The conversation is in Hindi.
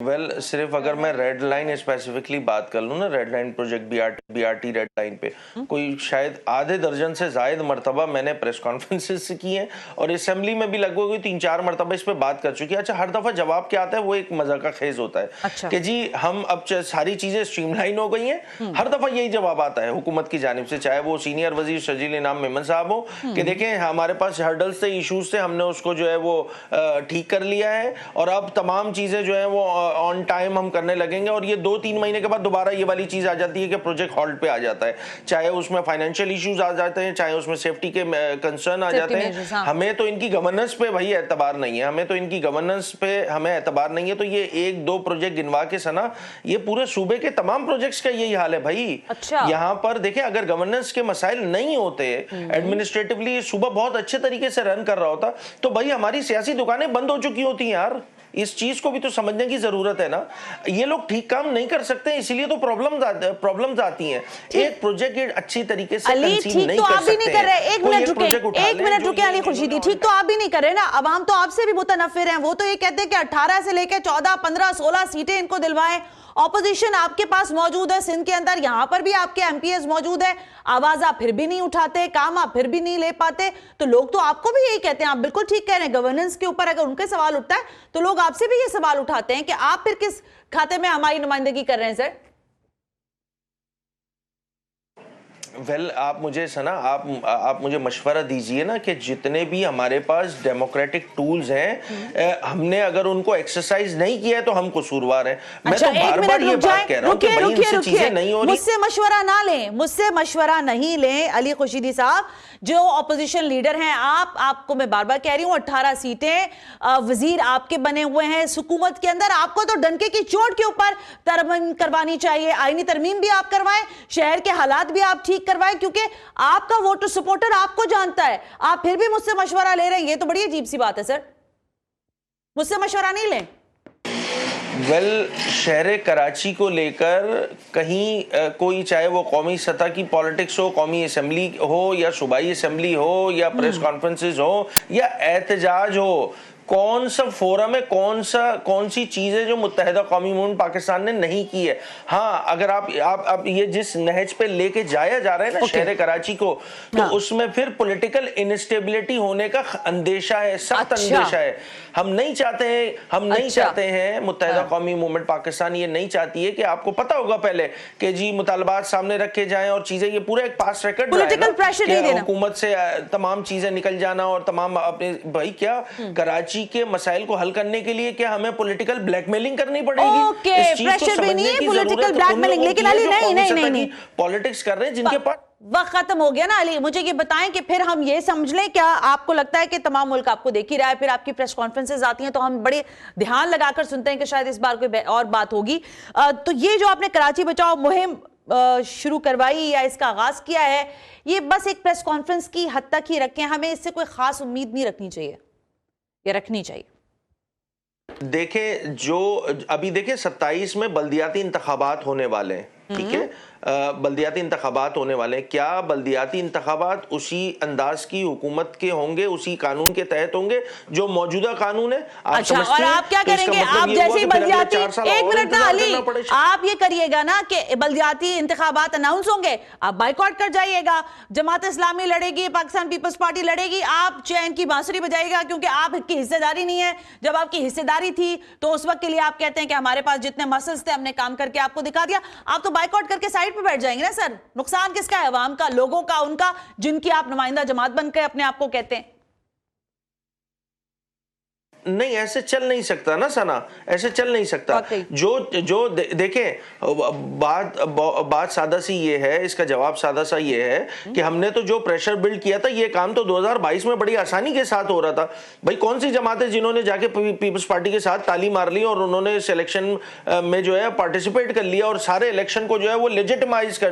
सिर्फ अगर मैं रेड लाइन स्पेसिफिकली बात कर लूँ ना, red line project BRT red line पे कोई शायद आधे दर्जन से जायद मरतबा मैंने प्रेस कॉन्फ्रेंसेस की हैं और असेंबली में भी लगभग 3-4 मरतबा इस पे बात कर चुकी है। अच्छा, हर दफा जवाब क्या आता है वो एक मजा का खेज होता है। अच्छा। कि जी हम अब सारी चीजें स्ट्रीमलाइन हो गई हैं, हर दफा यही जवाब आता है हुकूमत की जानिब से, चाहे वो सीनियर वजीर शजील इनाम मेमन साहब हो कि देखें हमारे पास हर्डल्स थे, इशूज थे, हमने उसको जो है वो ठीक कर लिया है और अब तमाम चीजें जो है वो ऑन टाइम हम करने लगेंगे। और ये 2-3 महीने के बाद दोबारा ये वाली चीज आ जाती है कि प्रोजेक्ट हॉल्ट पे आ जाता है, चाहे उसमें फाइनेंशियल इश्यूज आ जाते हैं, चाहे उसमें सेफ्टी के कंसर्न आ जाते हैं। हमें तो इनकी गवर्नेंस पे भाई एतबार नहीं है, हमें तो इनकी गवर्नेंस पे हमें एतबार नहीं है। तो ये 1-2 प्रोजेक्ट गिनवा के सना, ये पूरे सूबे के तमाम प्रोजेक्ट्स का यही हाल है भाई। अच्छा। यहाँ पर देखें, अगर गवर्नेंस के मसाइल नहीं होते, एडमिनिस्ट्रेटिवली सूबा बहुत अच्छे तरीके से रन कर रहा होता, तो भाई हमारी सियासी दुकानें बंद हो चुकी होती हैं यार। इस चीज को भी तो समझने की जरूरत है ना। ये लोग ठीक काम नहीं कर सकते, इसीलिए तो प्रॉब्लम्स आती हैं। एक प्रोजेक्ट अच्छी तरीके से कंसीव नहीं कर सकते। एक मिनट रुके अली खुर्शीदी, ठीक तो आप भी नहीं कर रहे ना। अवाम तो आपसे भी मुतनफिर हैं, वो तो ये कहते हैं कि 18 से लेकर 14, 15, 16 सीटें इनको दिलवाएं। ऑपोजिशन आपके पास मौजूद है सिंध के अंदर, यहां पर भी आपके एमपीएस मौजूद है, आवाज आप फिर भी नहीं उठाते, काम आप फिर भी नहीं ले पाते। तो लोग तो आपको भी यही कहते हैं, आप बिल्कुल ठीक कह रहे हैं। गवर्नेंस के ऊपर अगर उनके सवाल उठता है तो लोग आपसे भी ये सवाल उठाते हैं कि आप फिर किस खाते में हमारी नुमाइंदगी कर रहे हैं सर। आप मुझे सना, आप मुझे मशवरा दीजिए ना कि जितने भी हमारे पास डेमोक्रेटिक टूल्स हैं, हमने अगर उनको एक्सरसाइज नहीं किया है तो हम कसूरवार हैं। मैं तो बार-बार ये बात कह रहा हूं कि भाई इनसे चीजें नहीं हो रही। मुझसे मशवरा ना लें, मुझसे मशवरा नहीं लें अली खुर्शीदी साहब, जो ऑपोजिशन लीडर हैं आपको मैं बार-बार कह रही हूं, 18 सीटें, वजीर आपके बने हुए हैं हुकूमत के अंदर, आपको तो डंके की चोट के ऊपर तरमीम करवानी चाहिए। आईनी तरमीम भी आप करवाएं, शहर के हालात भी आप ठीक करवाएं, क्योंकि आपका वोटर सपोर्टर आपको जानता है। आप फिर भी मुझसे मशवरा ले रहे हैं, ये तो बड़ी अजीब सी बात है सर। मुझसे मशवरा नहीं लें। शहर कराची को लेकर कहीं कोई, चाहे वो कौमी सतह की पॉलिटिक्स हो, कौमी असेंबली हो या सूबाई असेंबली हो या प्रेस कॉन्फ्रेंसेस हो या एहतजाज हो, कौन सा फोरम है, कौन सी चीज है जो मुत्तहिदा कौमी मूवमेंट पाकिस्तान ने नहीं की है। हाँ, अगर आप ये जिस नहज पे लेके जाया जा रहा है ना शहर कराची को, तो उसमें फिर पॉलिटिकल इनस्टेबिलिटी होने का अंदेशा है, सख्त अंदेशा है। हम नहीं चाहते हैं मुत्तहिदा कौमी मूवमेंट पाकिस्तान ये नहीं चाहती है कि आपको पता होगा पहले कि जी मुतालबात सामने रखे जाएं और चीजें, ये पूरा एक पास रिकॉर्ड है हुकूमत से तमाम चीजें निकल जाना और तमाम अपने भाई क्या कराची के मसाइल को हल करने के लिए क्या हमें पॉलिटिकल ब्लैकमेलिंग करनी पड़ेगी? ओके, प्रेशर भी नहीं है, पॉलिटिकल ब्लैकमेलिंग। लेकिन अली नहीं पॉलिटिक्स कर रहे हैं जिनके पास वक्त खत्म हो गया ना। अली मुझे ये बताएं कि फिर हम ये समझ लें, क्या आपको लगता है कि तमाम मुल्क आपको देख ही रहा है, फिर आपकी प्रेस कॉन्फ्रेंसेस आती हैं तो हम बड़े ध्यान लगाकर सुनते हैं कि शायद इस बार कोई और बात होगी। तो ये जो आपने कराची बचाओ मुहिम शुरू करवाई या इसका आगाज किया है, ये बस एक प्रेस कॉन्फ्रेंस की हद तक ही रखें, हमें इससे कोई खास उम्मीद नहीं रखनी चाहिए या रखनी चाहिए? देखें, जो अभी देखें 27 में बल्दियाती इंतखाबात होने वाले हैं, ठीक है, बल्दियाती इंतखाबात होने वाले हैं। क्या बल्दियाती इंतखाबात उसी अंदाज की हुकूमत के होंगे, उसी कानून के तहत होंगे जो मौजूदा कानून है? अच्छा, और आप क्या करेंगे? आप जैसे ही बल्दियाती, एक मिनट ना अली, आप ये करिएगा ना कि बल्दियाती इंतखाबात अनाउंस होंगे, आप बाइकआउट कर जाइएगा, जमात इस्लामी लड़ेगी, पाकिस्तान पीपल्स पार्टी लड़ेगी, आप चैन की बांसुरी बजाइएगा, क्योंकि आपकी हिस्सेदारी नहीं है। जब आपकी हिस्सेदारी थी तो उस वक्त के लिए आप कहते हैं कि हमारे पास जितने मसल्स थे हमने काम करके आपको दिखा दिया। आप तो बाइकआउट करके साइड पे बैठ जाएंगे ना सर। नुकसान किसका है? अवाम का, लोगों का, उनका जिनकी आप नुमाइंदा जमात बनकर अपने आप को कहते हैं। नहीं, ऐसे चल नहीं सकता ना सना, ऐसे चल नहीं सकता। जो देखें, बात सादा सी ये है, इसका जवाब सादा सा ये है कि हमने तो जो प्रेशर बिल्ड किया था, ये काम तो 2022 में बड़ी आसानी के साथ हो रहा था। भाई कौन सी जमातें जिन्होंने जाके पीपल्स पार्टी के साथ ताली मार ली और उन्होंने इस इलेक्शन में जो है पार्टिसिपेट कर लिया और सारे इलेक्शन को जो है वो लेजिटिमाइज कर